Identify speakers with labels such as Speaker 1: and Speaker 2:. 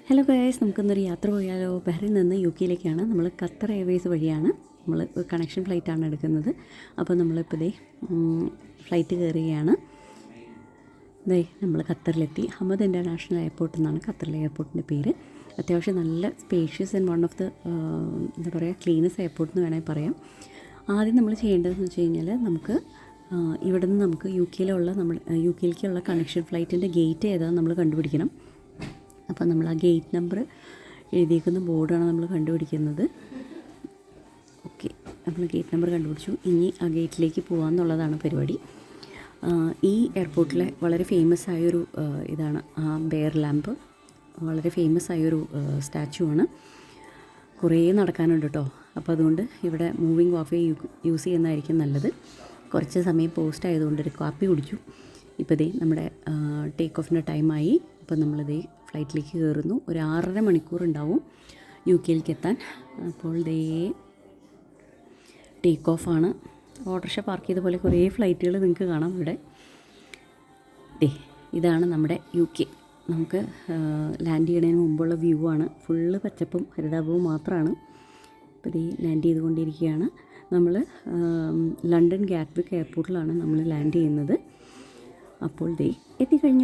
Speaker 1: Hello guys, നമുക്കിന്നൊരു യാത്ര പോയാലോ. ബഹ്റിൻ നിന്ന് യു കെയിലേക്കാണ്. നമ്മൾ ഖത്തർ എയർവേസ് വഴിയാണ് നമ്മൾ കണക്ഷൻ ഫ്ലൈറ്റാണ് എടുക്കുന്നത്. അപ്പോൾ നമ്മളിപ്പോൾ ഫ്ലൈറ്റ് കയറുകയാണ്. നമ്മൾ ഖത്തറിലെത്തി. ഹമദ് ഇൻ്റർനാഷണൽ എയർപോർട്ട് എന്നാണ് ഖത്തറിലെ എയർപോർട്ടിൻ്റെ പേര്. അത്യാവശ്യം നല്ല spacious and one of the എന്താ പറയുക ക്ലീനസ്റ്റ് എയർപോർട്ട് എന്ന് വേണമെങ്കിൽ പറയാം. ആദ്യം നമ്മൾ ചെയ്യേണ്ടതെന്ന് വെച്ച് കഴിഞ്ഞാൽ നമുക്ക് ഇവിടെ നിന്ന് നമുക്ക് യു കെയിലേക്കുള്ള കണക്ഷൻ ഫ്ലൈറ്റിൻ്റെ ഗേറ്റ് ഏതാണെന്ന് നമ്മൾ കണ്ടുപിടിക്കണം. അപ്പോൾ നമ്മൾ ആ ഗേറ്റ് നമ്പർ എഴുതിയിരിക്കുന്ന ബോർഡാണ് നമ്മൾ കണ്ടുപിടിക്കുന്നത്. ഓക്കെ, നമ്മൾ ഗേറ്റ് നമ്പർ കണ്ടുപിടിച്ചു. ഇനി ആ ഗേറ്റിലേക്ക് പോകാമെന്നുള്ളതാണ് പരിപാടി. ഈ എയർപോർട്ടിലെ വളരെ ഫേമസ് ആയൊരു ഇതാണ് ആ ബെയർ ലാമ്പ്. വളരെ ഫേമസ് ആയൊരു സ്റ്റാച്ചു ആണ്. കുറേ നടക്കാനുണ്ട് കേട്ടോ. അപ്പോൾ അതുകൊണ്ട് ഇവിടെ മൂവിങ് വാഫേ യൂസ് ചെയ്യുന്നതായിരിക്കും നല്ലത്. കുറച്ച് സമയം പോസ്റ്റ് ആയതുകൊണ്ട് ഒരു കാപ്പി കുടിച്ചു. ഇപ്പോൾ നമ്മുടെ ടേക്ക് ഓഫിൻ്റെ ടൈമായി. അപ്പോൾ നമ്മളിതേ ഫ്ലൈറ്റിലേക്ക് കയറുന്നു. ഒരു 6.5 മണിക്കൂർ ഉണ്ടാവും യു കെയിലേക്ക് എത്താൻ. അപ്പോൾ ടേക്ക് ഓഫാണ്. ഓട്ടോറിക്ഷ പാർക്ക് ചെയ്ത പോലെ കുറേ ഫ്ലൈറ്റുകൾ നിങ്ങൾക്ക് കാണാം ഇവിടെ. ഇതാണ് നമ്മുടെ യു കെ. നമുക്ക് ലാൻഡ് ചെയ്യുന്നതിന് മുമ്പുള്ള വ്യൂ ആണ്. ഫുള്ള് പച്ചപ്പും ഹരിതാപവും മാത്രമാണ്. ഇപ്പോൾ ലാൻഡ് ചെയ്തുകൊണ്ടിരിക്കുകയാണ്. നമ്മൾ ലണ്ടൻ ഗാറ്റ്വിക് എയർപോർട്ടിലാണ് നമ്മൾ ലാൻഡ് ചെയ്യുന്നത്. അപ്പോൾ എത്തിക്കഴിഞ്ഞു.